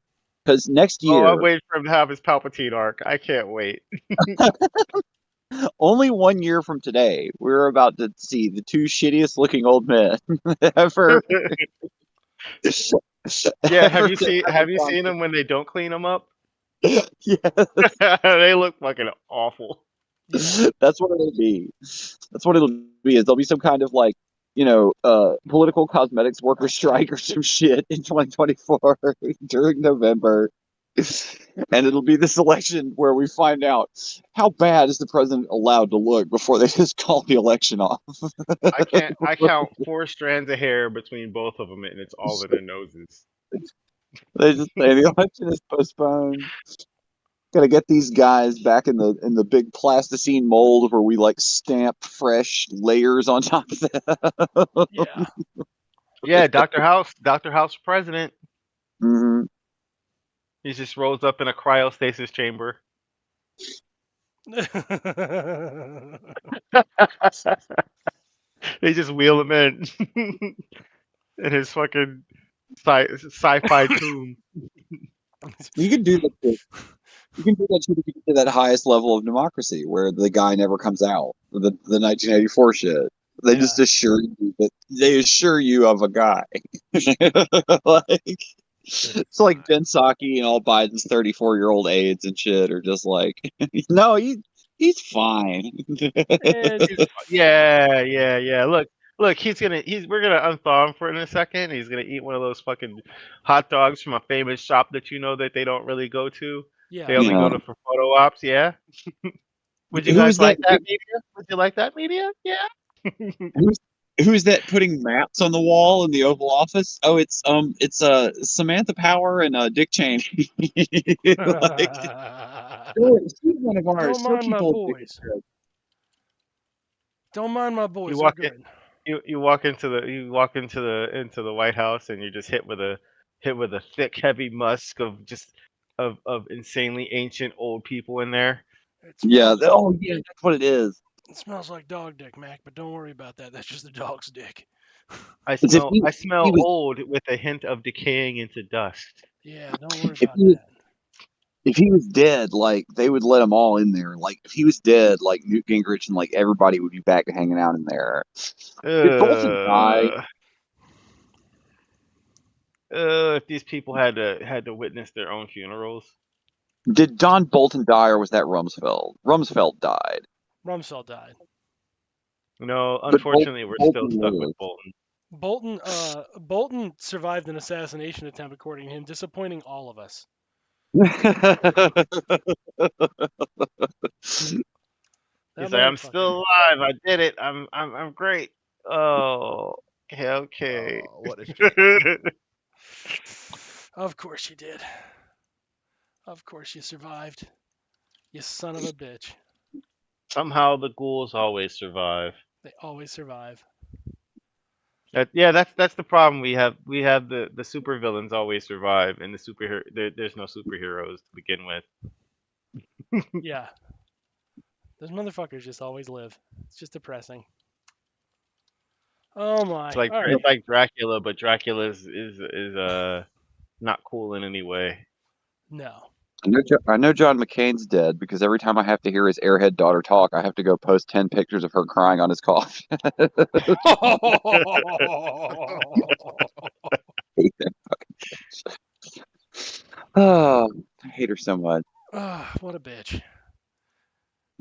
Because next year, I'm waiting for him to have his Palpatine arc. I can't wait. only 1 year from today, we're about to see the two shittiest looking old men ever. Yeah, have you seen them when they don't clean them up? Yes. They look fucking awful. Yeah. That's what it'll be. That's what it'll be. Is there'll be some kind of like, political cosmetics worker strike or some shit in 2024 during November. And it'll be this election where we find out how bad is the president allowed to look before they just call the election off. I count 4 strands of hair between both of them, and it's all in their noses. They just say the election is postponed. Gotta get these guys back in the big plasticine mold where we like stamp fresh layers on top of that. Yeah. Yeah, Dr. House president. Mm-hmm. He just rolls up in a cryostasis chamber. They just wheel him in in his fucking sci-fi tomb. You can do that. You can do that to get to that highest level of democracy where the guy never comes out. The 1984 shit. They just assure you that they assure you of a guy. Like it's like Ben Psaki and all Biden's 34-year-old aides and shit are just like, no, he's fine. Yeah. Look, we're gonna unthaw him for in a second. He's gonna eat one of those fucking hot dogs from a famous shop that that they don't really go to. Yeah. They only go to for photo ops. Yeah. Would you guys like that media? Would you like that media? Yeah. Who's that putting maps on the wall in the Oval Office? Oh, it's Samantha Power and Dick Cheney. She's one of ours. Don't mind my boys. Don't mind my boys. You walk into the White House and you're just hit with a thick, heavy musk of insanely ancient old people in there. Yeah. Oh, yeah. That's what it is. It smells like dog dick, Mac, but don't worry about that. That's just the dog's dick. I smell old with a hint of decaying into dust. Yeah, don't worry about that. If he was dead, like they would let them all in there. Like if he was dead, like Newt Gingrich and like everybody would be back to hanging out in there. Did Bolton die? if these people had to witness their own funerals. Did Don Bolton die, or was that Rumsfeld? Rumsfeld died. Rumsfeld died. No, But unfortunately, we're still Bolton stuck with lived. Bolton. Bolton survived an assassination attempt, according to him, disappointing all of us. He's like, I'm still alive. I did it. I'm great. Oh, okay. Oh, what a shame. Of course you did. Of course you survived. You son of a bitch. Somehow the ghouls always survive. They always survive. That's the problem we have. We have the supervillains always survive, and there's no superheroes to begin with. Yeah. Those motherfuckers just always live. It's just depressing. Oh my! It's like All right. it's like Dracula, but Dracula is not cool in any way. No. I know John McCain's dead because every time I have to hear his airhead daughter talk, I have to go post 10 pictures of her crying on his coffin. Oh, I hate her so much. What a bitch.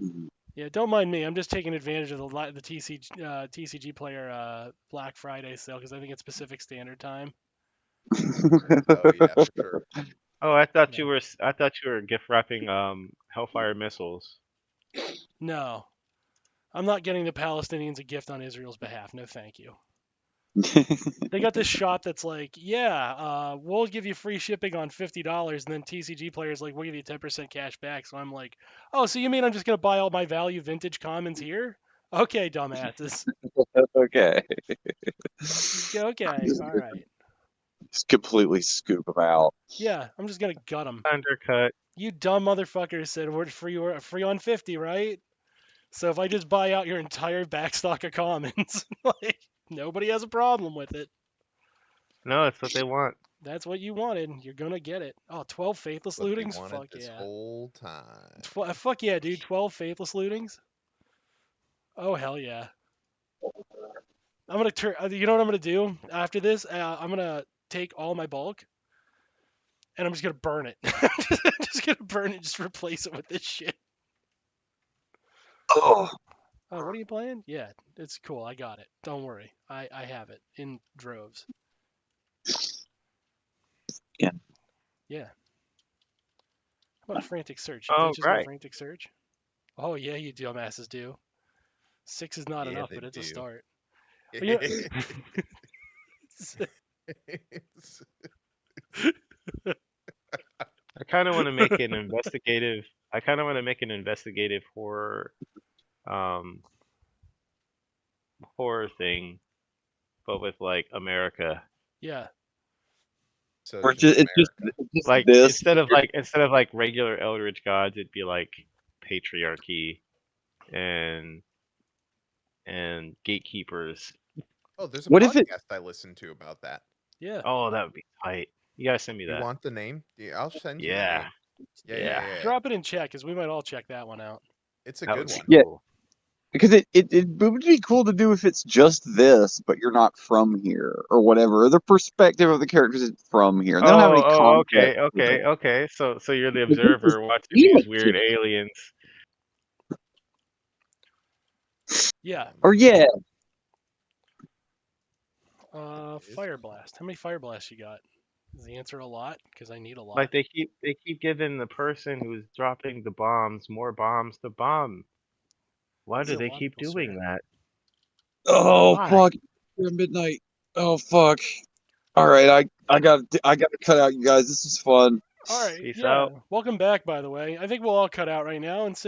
Mhm. Yeah, don't mind me. I'm just taking advantage of the TCG player Black Friday sale because I think it's Pacific Standard Time. Oh yeah, for sure. Oh, I thought Yeah. you were gift wrapping Hellfire missiles. No. I'm not getting the Palestinians a gift on Israel's behalf. No, thank you. They got this shop that's like, yeah, we'll give you free shipping on $50, and then TCG players like, we'll give you 10% cash back. So I'm like, oh, so you mean I'm just gonna buy all my value vintage commons here? Okay, dumbasses. Okay. Okay, all right. Just completely scoop them out. Yeah, I'm just gonna gut them. Undercut. You dumb motherfuckers said we're free on 50, right? So if I just buy out your entire backstock of commons, like nobody has a problem with it. No, that's what they want. That's what you wanted. You're gonna get it. Oh, 12 faithless What they lootings? wanted Fuck this yeah. whole time. Fuck yeah, dude. 12 faithless lootings? Oh, hell yeah. I'm gonna turn. You know what I'm gonna do after this? I'm gonna take all my bulk and I'm just gonna burn it. I'm just gonna burn it, just replace it with this shit. Oh, Oh, what are you playing? Yeah, it's cool. I got it. Don't worry. I have it in droves. Yeah. Yeah. How about a frantic search? Oh, Bitches got right. frantic search? Oh, yeah, you dumbasses do. 6 is not Yeah, enough, they but it's a do. start. You know- I kind of want to make an investigative. I kind of want to make an investigative horror thing, but with like America. yeah. So Or just it's America. just Like this. instead of like regular Eldritch gods, it'd be like patriarchy and gatekeepers. Oh, there's a What if podcast it? I listened to about that. Yeah. Oh, that would be tight. You gotta send me You that. want the name? Yeah, I'll send you the Yeah. name. Yeah, Yeah. yeah. Drop it in chat because we might all check that one out. It's a That good would be one. Yeah. cool. Because it would be cool to do if it's just this, but you're not from here or whatever. Or the perspective of the characters is from here. They don't have any context. Okay. So you're the Like, this is observer watching these immature. weird aliens. Yeah. Or yeah, Fire blast. How many fire blasts you got? Is the answer a lot? Because I need a lot. Like they keep giving the person who's dropping the bombs more bombs to bomb. Why This do is they keep illogical, doing sir. that? oh Why? fuck, it's midnight. Oh fuck. All right, I got to cut out, you guys. This was fun. All right. Peace Yeah. out. Welcome back, by the way. I think we'll all cut out right now and say